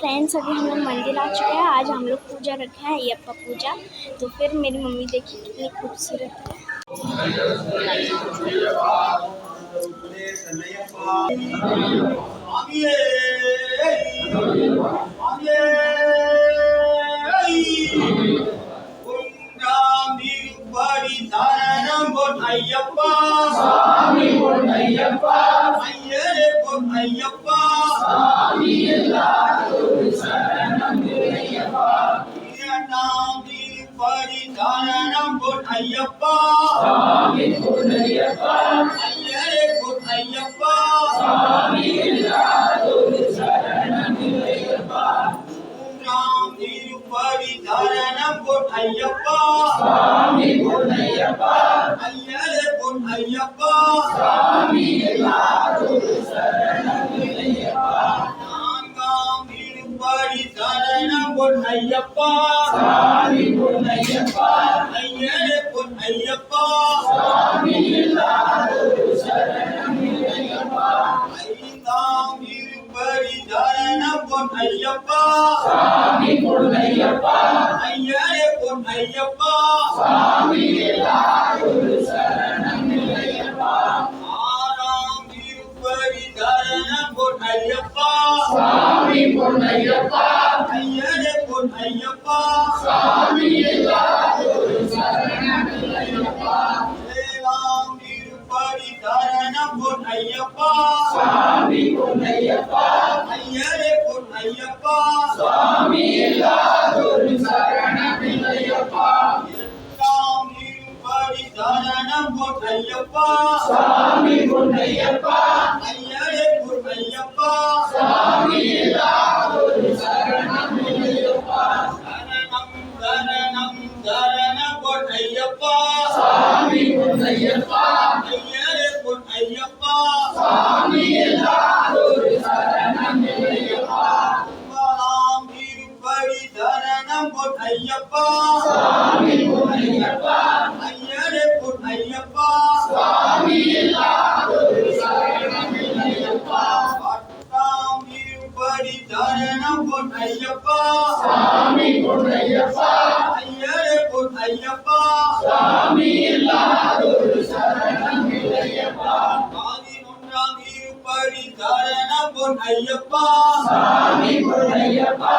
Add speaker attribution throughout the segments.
Speaker 1: Friends अभी हम लोग मंदिर आ चुके हैं। आज हम लोग पूजा रखे हैं, अयप्पा पूजा। तो फिर मेरी मम्मी देखिए कितनी खूबसूरत है।
Speaker 2: ஐயப்பா சாமி பொன்னையப்பா ஐயரே பொன்னையப்பா சாமி எல்லாரும் சரணம் ஐயப்பா இரண்டாம் திருப்படி சரணம் பொன்னையப்பா சாமி பொன்னையப்பா ஐயரே பொன்னையப்பா சாமி எல்லாரும் சரணம் ஐயப்பா மூன்றாம் திருப்படி சரணம் பொன்னையப்பா சாமி பொன்னையப்பா ஐயரே பொன்னையப்பா சாமி எல்லாரும் சரணம் ஐயப்பா நான்காம் திருப்படி சரணம் பொன்னையப்பா சாமி பொன்னையப்பா ஐயரே பொன்னையப்பா சாமி எல்லாரும் சரணம் ஐயப்பா ஐந்தாம் திருப்படி சரணம் பொன்னையப்பா சாமி பொன்னையப்பா ஐயரே பொன்னையப்பா சாமி எல்லாரும் சரணம் ஐயப்பா ஆறாம் திருப்படி சரணம் பொன்னையப்பா சாமி பொன்னையப்பா ஐயரே பொன்னையப்பா சாமி எல்லாரும் சரணம் ஐயப்பா ஏழாம் திருப்படி சரணம் பொன்னையப்பா சாமி பொன்னையப்பா ஐயரே பொன்னையப்பா சாமி எல்லாரும் சரணம் ஐயப்பா எட்டாம் திருப்படி சரணம் பொன்னையப்பா சாமி பொன்னையப்பா ஐயரே பொன்னையப்பா சாமி எல்லாரும் சரணம் ஐயப்பா சரணம் சரணம் சரணம் பொன்னையப்பா சாமி பொன்னையப்பா ஐயரே பொன்னையப்பா சாமி எல்லாரும் சரணம் ஐயப்பா ஒன்பதாம் திருப்படி சரணம் பொன்னையப்பா சாமி பொன்னையப்பா ஐயரே பொன்னையப்பா சாமி எல்லாரும் சரணம் ஐயப்பா பத்தாம் திருப்படி சரணம் பொன்னையப்பா சாமி பொன்னையப்பா ஐயரே பொன்னையப்பா சாமி எல்லாரும் சரணம் ஐயப்பா பதினொன்றாம் திருப்படி சரணம் பொன்னையப்பா சாமி பொன்னையப்பா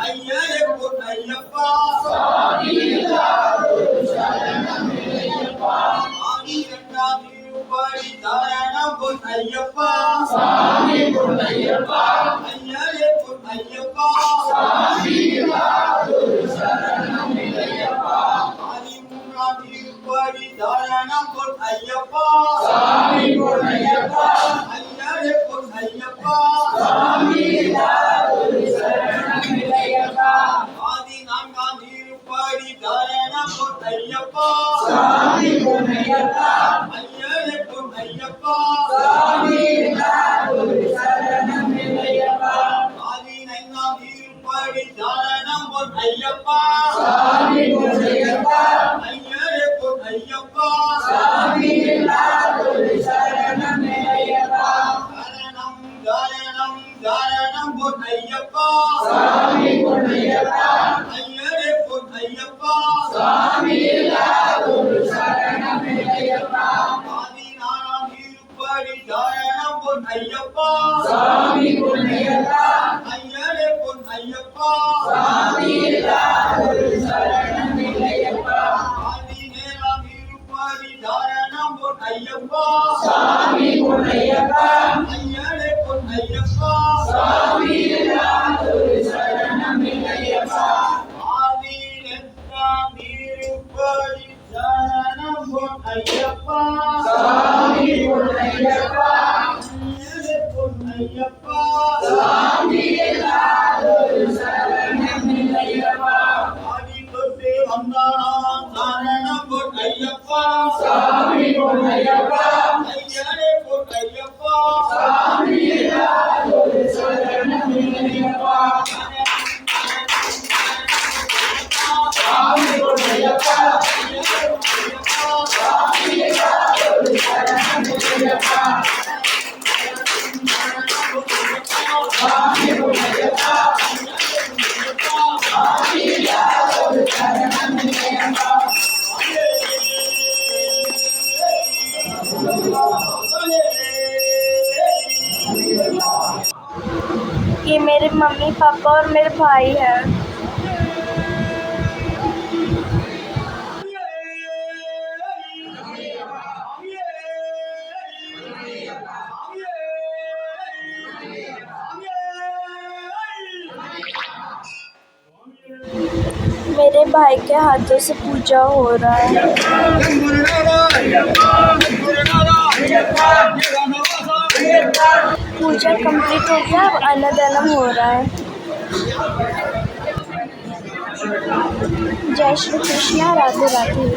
Speaker 2: ஐயரே பொன்னையப்பா சாமி எல்லாரும் சரணம் ஐயப்பா பன்னிரண்டாம் திருப்படி சரணம் பொன்னையப்பா சாமி பொன்னையப்பா ஐயரே பொன்னையப்பா சாமி எல்லாரும் சரணம் ஐயப்பா பதிமூன்றாம் திருப்படி சரணம் பொன்னையப்பா சாமி பொன்னையப்பா ஐயரே பொன்னையப்பா சாமி எல்லாரும் சரணம் ஐயப்பா பதினான்காம் திருப்படி சரணம் பொன்னையப்பா சாமி பொன்னையப்பா ஐயரே பொன்னையப்பா சாமி எல்லாரும் சரணம் ஐயப்பா பதினைந்தாம் திருப்படி சரணம் பொன்னையப்பா சாமி பொன்னையப்பா ஐயரே பொன்னையப்பா சாமி எல்லாரும் சரணம் ஐயப்பா சரணம் சரணம் சரணம் பொன்னையப்பா சாமி பொன்னையப்பா ஐயரே பொன்னையப்பா சாமி எல்லாரும் சரணம் ஐயப்பா பதினாறாம் திருப்படி சரணம் பொன்னையப்பா சாமி பொன்னையப்பா ஐயரே பொன்னையப்பா சாமி எல்லாரும் சரணம் ஐயப்பா பதினேழாம் திருப்படி சரணம் பொன்னையப்பா சாமி பொன்னையப்பா ஐயரே பொன்னையப்பா சாமி எல்லாரும் சரணம் ஐயப்பா பதினெட்டாம் திருப்படி சரணம் பொன்னையப்பா சாமி பொன்னையப்பா ஐயரே பொன்னையப்பா சாமி எல்லாரும் சரணம் ஐயப்பா ஆதித்தொட்டு வந்தானாம் சரணம் பொன்னையப்பா சாமி பொன்னையப்பா ஐயரே பொன்னையப்பா சாமி எல்லாரும் சரணம் ஐயப்பா சாமி பொன்னையப்பா சாமி எல்லாரும் சரணம் ஐயப்பா சாமி பொன்னையப்பா
Speaker 1: ये मेरे मम्मी पापा और मेरे भाई हैं। मेरे भाई के हाथों से पूजा हो रहा है। पूजा कंप्लीट हो गया, अब अन्नदानम हो रहा है। जय श्री कृष्णा, राधे राधे।